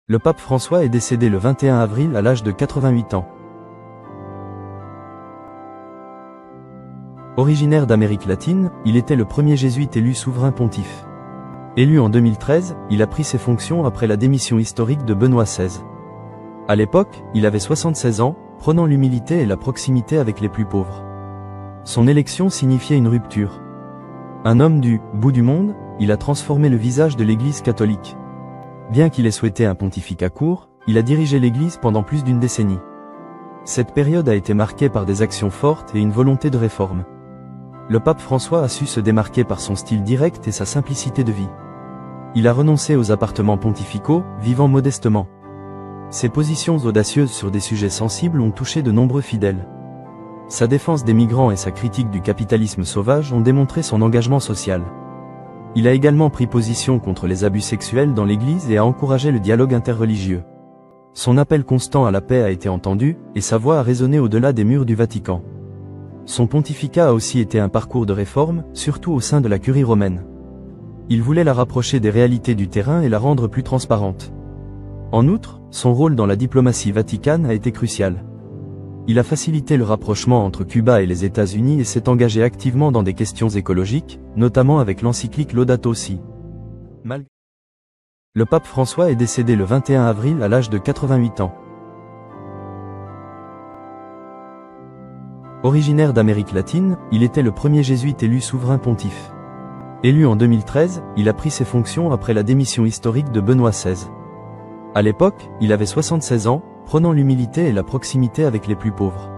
Le pape François est décédé le 21 avril à l'âge de 88 ans. Originaire d'Amérique latine, il était le premier jésuite élu souverain pontife. Élu en 2013, il a pris ses fonctions après la démission historique de Benoît XVI. À l'époque, il avait 76 ans, prônant l'humilité et la proximité avec les plus pauvres. Son élection signifiait une rupture. Un homme du bout du monde, il a transformé le visage de l'Église catholique. Bien qu'il ait souhaité un pontificat court, il a dirigé l'Église pendant plus d'une décennie. Cette période a été marquée par des actions fortes et une volonté de réforme. Le pape François a su se démarquer par son style direct et sa simplicité de vie. Il a renoncé aux appartements pontificaux, vivant modestement. Ses positions audacieuses sur des sujets sensibles ont touché de nombreux fidèles. Sa défense des migrants et sa critique du capitalisme sauvage ont démontré son engagement social. Il a également pris position contre les abus sexuels dans l'Église et a encouragé le dialogue interreligieux. Son appel constant à la paix a été entendu, et sa voix a résonné au-delà des murs du Vatican. Son pontificat a aussi été un parcours de réforme, surtout au sein de la curie romaine. Il voulait la rapprocher des réalités du terrain et la rendre plus transparente. En outre, son rôle dans la diplomatie vaticane a été crucial. Il a facilité le rapprochement entre Cuba et les États-Unis et s'est engagé activement dans des questions écologiques, notamment avec l'encyclique Laudato Si. Le pape François est décédé le 21 avril à l'âge de 88 ans. Originaire d'Amérique latine, il était le premier jésuite élu souverain pontife. Élu en 2013, il a pris ses fonctions après la démission historique de Benoît XVI. À l'époque, il avait 76 ans, prônant l'humilité et la proximité avec les plus pauvres.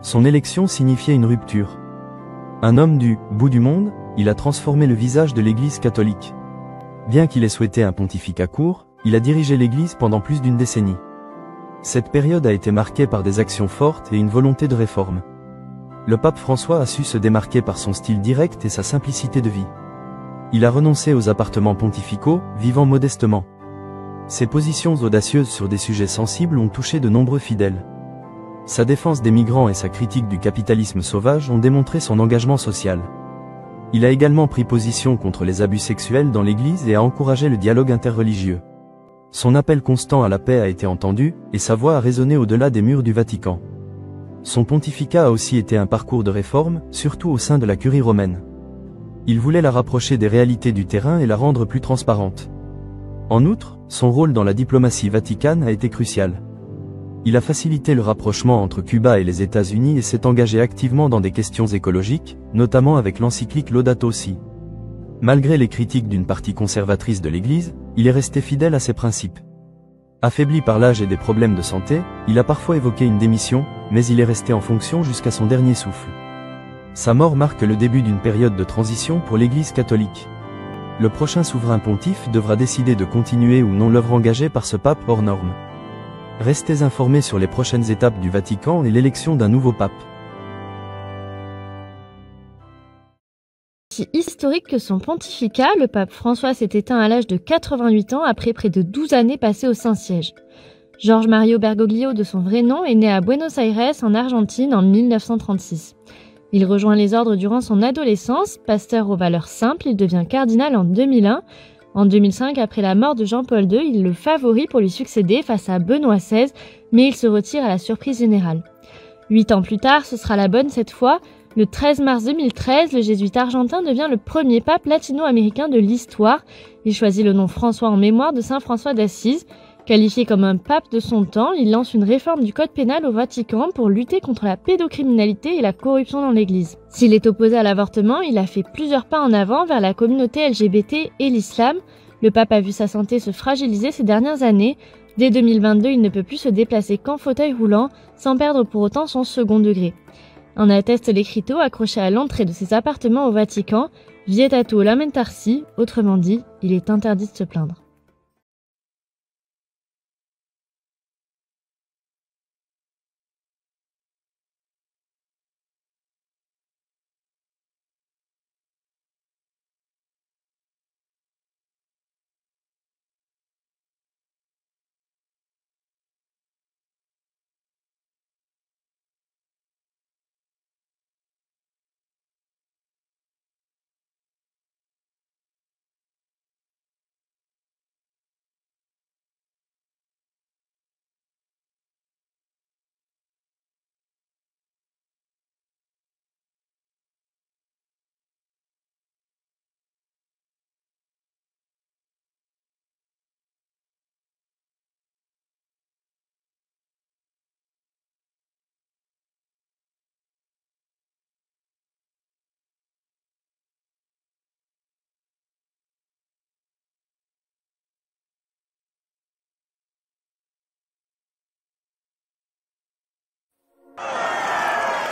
Son élection signifiait une rupture. Un homme du bout du monde, il a transformé le visage de l'Église catholique. Bien qu'il ait souhaité un pontificat court, il a dirigé l'Église pendant plus d'une décennie. Cette période a été marquée par des actions fortes et une volonté de réforme. Le pape François a su se démarquer par son style direct et sa simplicité de vie. Il a renoncé aux appartements pontificaux, vivant modestement. Ses positions audacieuses sur des sujets sensibles ont touché de nombreux fidèles. Sa défense des migrants et sa critique du capitalisme sauvage ont démontré son engagement social. Il a également pris position contre les abus sexuels dans l'Église et a encouragé le dialogue interreligieux. Son appel constant à la paix a été entendu, et sa voix a résonné au-delà des murs du Vatican. Son pontificat a aussi été un parcours de réforme, surtout au sein de la curie romaine. Il voulait la rapprocher des réalités du terrain et la rendre plus transparente. En outre, son rôle dans la diplomatie vaticane a été crucial. Il a facilité le rapprochement entre Cuba et les États-Unis et s'est engagé activement dans des questions écologiques, notamment avec l'encyclique Laudato Si. Malgré les critiques d'une partie conservatrice de l'Église, il est resté fidèle à ses principes. Affaibli par l'âge et des problèmes de santé, il a parfois évoqué une démission, mais il est resté en fonction jusqu'à son dernier souffle. Sa mort marque le début d'une période de transition pour l'Église catholique. Le prochain souverain pontife devra décider de continuer ou non l'œuvre engagée par ce pape hors norme. Restez informés sur les prochaines étapes du Vatican et l'élection d'un nouveau pape. Si historique que son pontificat, le pape François s'est éteint à l'âge de 88 ans après près de 12 années passées au Saint-Siège. Jorge Mario Bergoglio, de son vrai nom, est né à Buenos Aires, en Argentine, en 1936. Il rejoint les ordres durant son adolescence, pasteur aux valeurs simples, il devient cardinal en 2001. En 2005, après la mort de Jean-Paul II, il est le favori pour lui succéder face à Benoît XVI, mais il se retire à la surprise générale. 8 ans plus tard, ce sera la bonne cette fois. Le 13 mars 2013, le jésuite argentin devient le premier pape latino-américain de l'histoire. Il choisit le nom François en mémoire de saint François d'Assise. Qualifié comme un pape de son temps, il lance une réforme du code pénal au Vatican pour lutter contre la pédocriminalité et la corruption dans l'Église. S'il est opposé à l'avortement, il a fait plusieurs pas en avant vers la communauté LGBT et l'islam. Le pape a vu sa santé se fragiliser ces dernières années. Dès 2022, il ne peut plus se déplacer qu'en fauteuil roulant, sans perdre pour autant son second degré. En atteste l'écriteau accroché à l'entrée de ses appartements au Vatican, Vietato lamentarsi, autrement dit, il est interdit de se plaindre.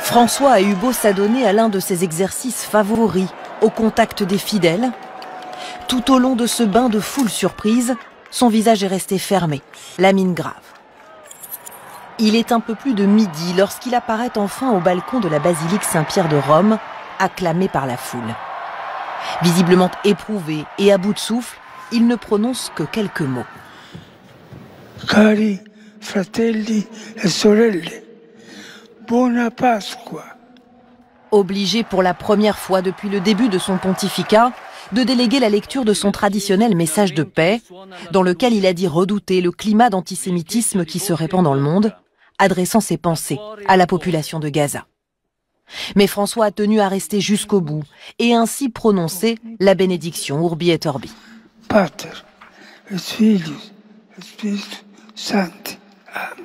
François a eu beau s'adonner à l'un de ses exercices favoris, au contact des fidèles. Tout au long de ce bain de foule surprise, son visage est resté fermé, la mine grave. Il est un peu plus de midi lorsqu'il apparaît enfin au balcon de la basilique Saint-Pierre de Rome, acclamé par la foule. Visiblement éprouvé et à bout de souffle, il ne prononce que quelques mots. Cari fratelli e sorelle, buona Pasqua. Obligé pour la première fois depuis le début de son pontificat de déléguer la lecture de son traditionnel message de paix, dans lequel il a dit redouter le climat d'antisémitisme qui se répand dans le monde, adressant ses pensées à la population de Gaza. Mais François a tenu à rester jusqu'au bout et ainsi prononcer la bénédiction Urbi et Orbi. Pater, et Filius, et Spiritus Sancti. Amen.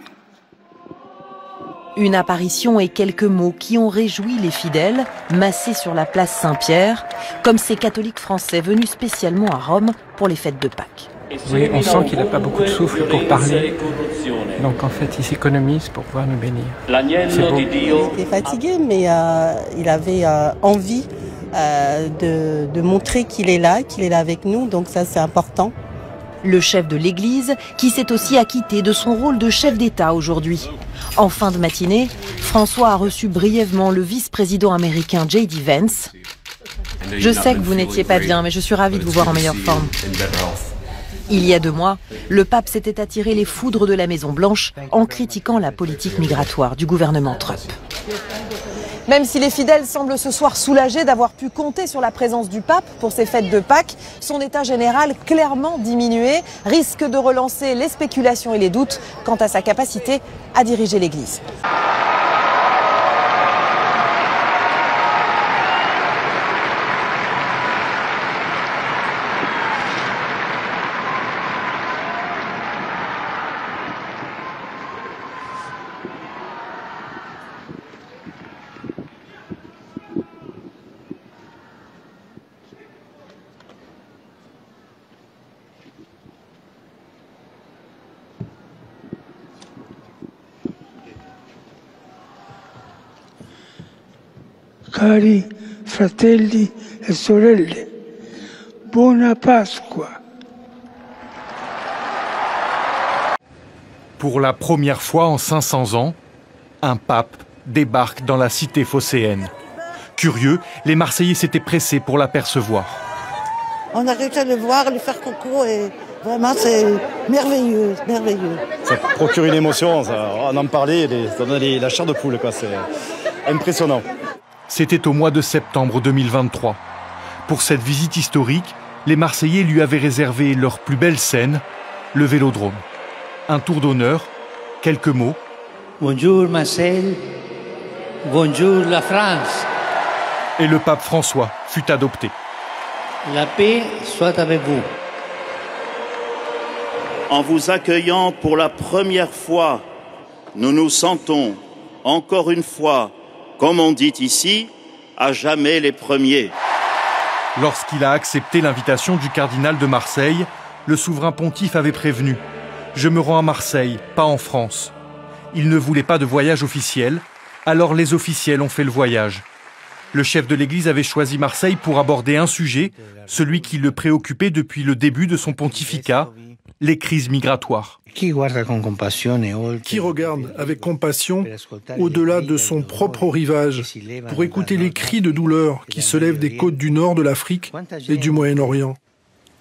Une apparition et quelques mots qui ont réjoui les fidèles, massés sur la place Saint-Pierre, comme ces catholiques français venus spécialement à Rome pour les fêtes de Pâques. Oui, on sent qu'il n'a pas beaucoup de souffle pour parler. Donc en fait, il s'économise pour pouvoir nous bénir. C'est beau. Il était fatigué, mais il avait envie de montrer qu'il est là avec nous. Donc ça, c'est important. Le chef de l'Église, qui s'est aussi acquitté de son rôle de chef d'État aujourd'hui. En fin de matinée, François a reçu brièvement le vice-président américain J.D. Vance. Je sais que vous n'étiez pas bien, mais je suis ravie de vous voir en meilleure forme. Il y a 2 mois, le pape s'était attiré les foudres de la Maison-Blanche en critiquant la politique migratoire du gouvernement Trump. Même si les fidèles semblent ce soir soulagés d'avoir pu compter sur la présence du pape pour ces fêtes de Pâques, son état général clairement diminué risque de relancer les spéculations et les doutes quant à sa capacité à diriger l'Église. Cari fratelli e sorelle, buona Pasqua. Pour la première fois en 500 ans, un pape débarque dans la cité phocéenne. Curieux, les Marseillais s'étaient pressés pour l'apercevoir. On a réussi à le voir, lui faire coucou et vraiment c'est merveilleux, merveilleux. Ça procure une émotion, on en parlait, ça donne la chair de poule, c'est impressionnant. C'était au mois de septembre 2023. Pour cette visite historique, les Marseillais lui avaient réservé leur plus belle scène, le Vélodrome. Un tour d'honneur, quelques mots. Bonjour Marseille, bonjour la France. Et le pape François fut adopté. La paix soit avec vous. En vous accueillant pour la première fois, nous nous sentons, encore une fois, comme on dit ici, à jamais les premiers. Lorsqu'il a accepté l'invitation du cardinal de Marseille, le souverain pontife avait prévenu « Je me rends à Marseille, pas en France ». Il ne voulait pas de voyage officiel, alors les officiels ont fait le voyage. Le chef de l'Église avait choisi Marseille pour aborder un sujet, celui qui le préoccupait depuis le début de son pontificat, les crises migratoires. Qui regarde avec compassion au-delà de son propre rivage pour écouter les cris de douleur qui se lèvent des côtes du nord de l'Afrique et du Moyen-Orient.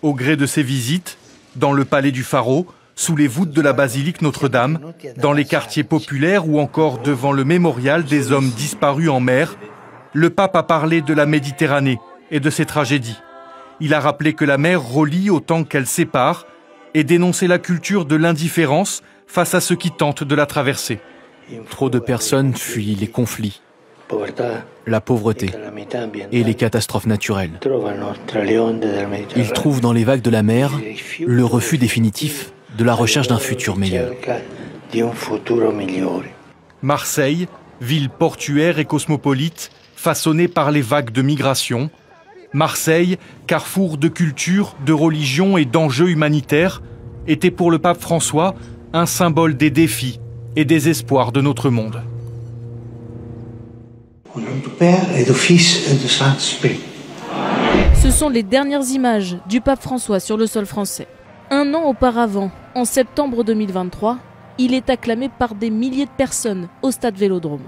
Au gré de ses visites, dans le palais du Pharaon, sous les voûtes de la basilique Notre-Dame, dans les quartiers populaires ou encore devant le mémorial des hommes disparus en mer, le pape a parlé de la Méditerranée et de ses tragédies. Il a rappelé que la mer relie autant qu'elle sépare et dénoncé la culture de l'indifférence face à ceux qui tentent de la traverser. Trop de personnes fuient les conflits, la pauvreté et les catastrophes naturelles. Ils trouvent dans les vagues de la mer le refus définitif de la recherche d'un futur meilleur. Marseille, ville portuaire et cosmopolite, façonnée par les vagues de migration. Marseille, carrefour de culture, de religion et d'enjeux humanitaires, était pour le pape François un symbole des défis et des espoirs de notre monde. Père et du Fils et du Saint-Esprit. Ce sont les dernières images du pape François sur le sol français. Un an auparavant, en septembre 2023, il est acclamé par des milliers de personnes au stade Vélodrome.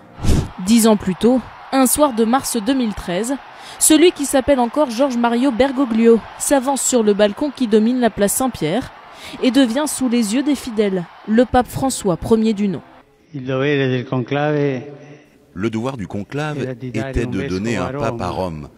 10 ans plus tôt, un soir de mars 2013, celui qui s'appelle encore Georges Mario Bergoglio s'avance sur le balcon qui domine la place Saint-Pierre et devient sous les yeux des fidèles le pape François, premier du nom. Le devoir du conclave était de donner un pape à Rome.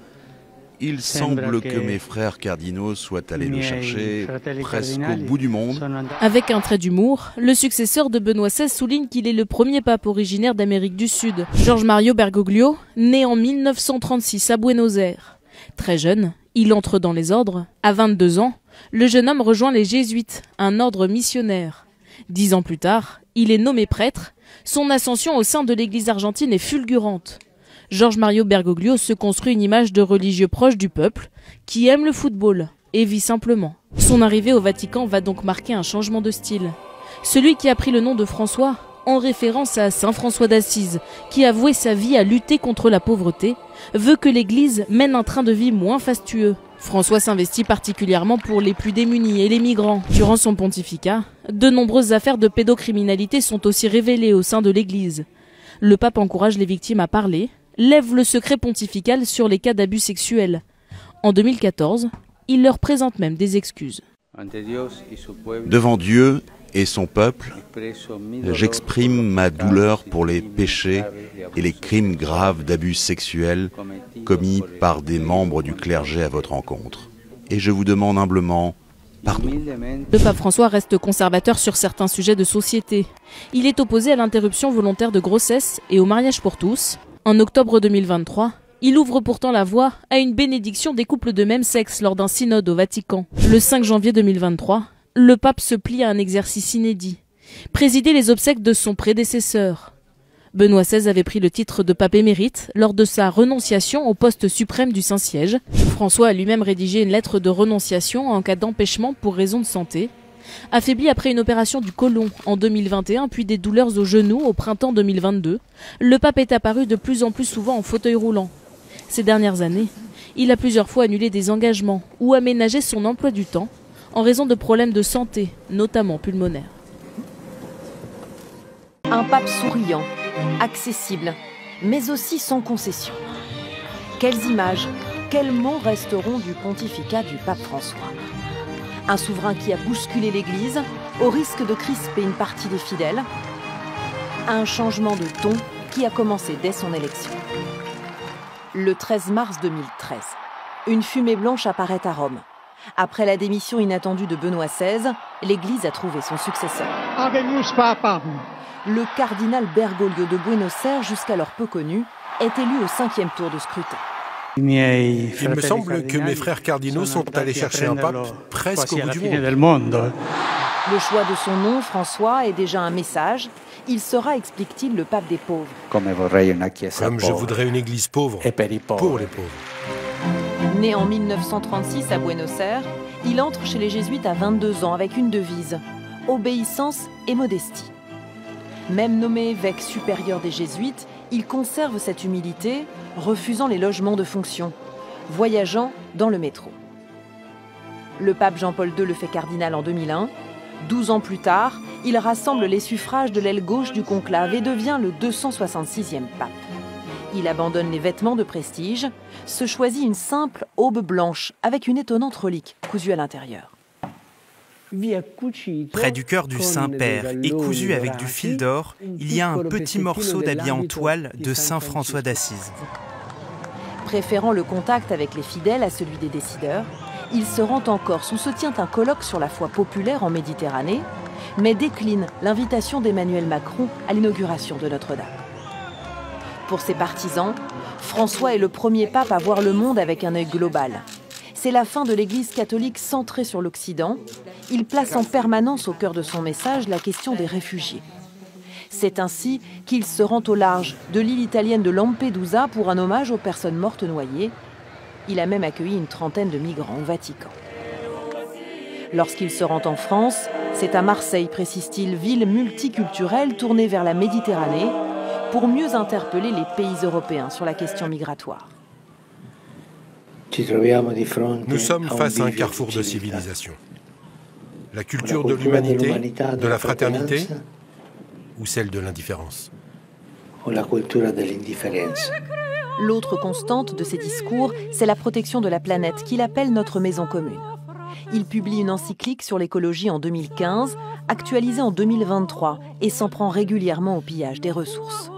Il semble que mes frères cardinaux soient allés le chercher presque au bout du monde. Avec un trait d'humour, le successeur de Benoît XVI souligne qu'il est le premier pape originaire d'Amérique du Sud. Georges Mario Bergoglio, né en 1936 à Buenos Aires. Très jeune, il entre dans les ordres. À 22 ans, le jeune homme rejoint les Jésuites, un ordre missionnaire. 10 ans plus tard, il est nommé prêtre. Son ascension au sein de l'Église argentine est fulgurante. Georges Mario Bergoglio se construit une image de religieux proche du peuple, qui aime le football et vit simplement. Son arrivée au Vatican va donc marquer un changement de style. Celui qui a pris le nom de François, en référence à Saint François d'Assise, qui a voué sa vie à lutter contre la pauvreté, veut que l'Église mène un train de vie moins fastueux. François s'investit particulièrement pour les plus démunis et les migrants. Durant son pontificat, de nombreuses affaires de pédocriminalité sont aussi révélées au sein de l'Église. Le pape encourage les victimes à parler, lève le secret pontifical sur les cas d'abus sexuels. En 2014, il leur présente même des excuses. Devant Dieu et son peuple, j'exprime ma douleur pour les péchés et les crimes graves d'abus sexuels commis par des membres du clergé à votre encontre. Et je vous demande humblement pardon. Le pape François reste conservateur sur certains sujets de société. Il est opposé à l'interruption volontaire de grossesse et au mariage pour tous. En octobre 2023, il ouvre pourtant la voie à une bénédiction des couples de même sexe lors d'un synode au Vatican. Le 5 janvier 2023, le pape se plie à un exercice inédit. Présider les obsèques de son prédécesseur. Benoît XVI avait pris le titre de pape émérite lors de sa renonciation au poste suprême du Saint-Siège. François a lui-même rédigé une lettre de renonciation en cas d'empêchement pour raison de santé. Affaibli après une opération du côlon en 2021, puis des douleurs au genou au printemps 2022, le pape est apparu de plus en plus souvent en fauteuil roulant. Ces dernières années, il a plusieurs fois annulé des engagements ou aménagé son emploi du temps en raison de problèmes de santé, notamment pulmonaires. Un pape souriant, accessible, mais aussi sans concession. Quelles images, quels mots resteront du pontificat du pape François ? Un souverain qui a bousculé l'Église, au risque de crisper une partie des fidèles. Un changement de ton qui a commencé dès son élection. Le 13 mars 2013, une fumée blanche apparaît à Rome. Après la démission inattendue de Benoît XVI, l'Église a trouvé son successeur. Le cardinal Bergoglio de Buenos Aires, jusqu'alors peu connu, est élu au 5e tour de scrutin. Il me semble que mes frères cardinaux sont allés chercher un pape presque au bout du monde. Le choix de son nom, François, est déjà un message. Il sera, explique-t-il, le pape des pauvres. Comme je voudrais une église pauvre, pour les pauvres. Né en 1936 à Buenos Aires, il entre chez les Jésuites à 22 ans avec une devise, obéissance et modestie. Même nommé évêque supérieur des Jésuites, il conserve cette humilité, refusant les logements de fonction, voyageant dans le métro. Le pape Jean-Paul II le fait cardinal en 2001. 12 ans plus tard, il rassemble les suffrages de l'aile gauche du conclave et devient le 266e pape. Il abandonne les vêtements de prestige, se choisit une simple aube blanche avec une étonnante relique cousue à l'intérieur. Près du cœur du Saint-Père et cousu avec du fil d'or, il y a un petit morceau d'habit en toile de Saint François d'Assise. Préférant le contact avec les fidèles à celui des décideurs, il se rend en Corse où se tient un colloque sur la foi populaire en Méditerranée, mais décline l'invitation d'Emmanuel Macron à l'inauguration de Notre-Dame. Pour ses partisans, François est le premier pape à voir le monde avec un œil global. C'est la fin de l'Église catholique centrée sur l'Occident. Il place en permanence au cœur de son message la question des réfugiés. C'est ainsi qu'il se rend au large de l'île italienne de Lampedusa pour un hommage aux personnes mortes noyées. Il a même accueilli une trentaine de migrants au Vatican. Lorsqu'il se rend en France, c'est à Marseille, précise-t-il, ville multiculturelle tournée vers la Méditerranée, pour mieux interpeller les pays européens sur la question migratoire. Nous sommes face à un carrefour de civilisation. La culture de l'humanité, de la fraternité ou celle de l'indifférence. L'autre constante de ses discours, c'est la protection de la planète qu'il appelle notre maison commune. Il publie une encyclique sur l'écologie en 2015, actualisée en 2023 et s'en prend régulièrement au pillage des ressources.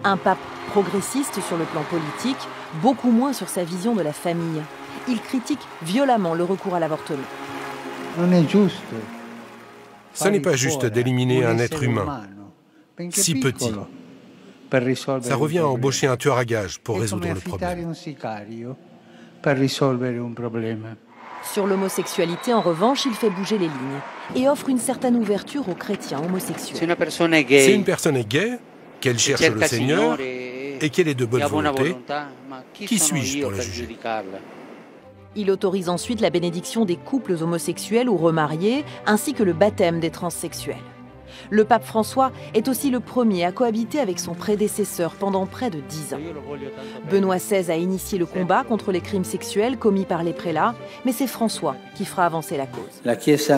Un pape progressiste sur le plan politique, beaucoup moins sur sa vision de la famille. Il critique violemment le recours à l'avortement. Ce n'est pas juste d'éliminer un être humain, si petit. Ça revient à embaucher un tueur à gages pour résoudre le problème. Sur l'homosexualité, en revanche, il fait bouger les lignes et offre une certaine ouverture aux chrétiens homosexuels. C'est une personne gay, qu'elle cherche le Seigneur et qu'elle est de bonne volonté. Qui suis-je pour la juger ? Il autorise ensuite la bénédiction des couples homosexuels ou remariés, ainsi que le baptême des transsexuels. Le pape François est aussi le premier à cohabiter avec son prédécesseur pendant près de 10 ans. Benoît XVI a initié le combat contre les crimes sexuels commis par les prélats, mais c'est François qui fera avancer la cause.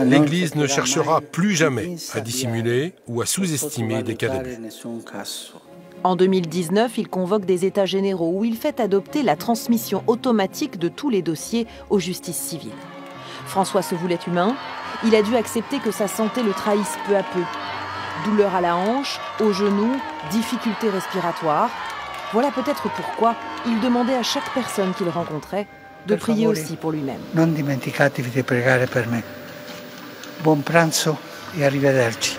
L'Église ne cherchera plus jamais à dissimuler ou à sous-estimer des cas d'abus. En 2019, il convoque des états généraux où il fait adopter la transmission automatique de tous les dossiers aux justices civiles. François se voulait humain, il a dû accepter que sa santé le trahisse peu à peu. Douleur à la hanche, au genou, difficultés respiratoires. Voilà peut-être pourquoi il demandait à chaque personne qu'il rencontrait de prier aussi pour lui-même. Non dimenticatevi di pregare per me. Buon pranzo e arrivederci.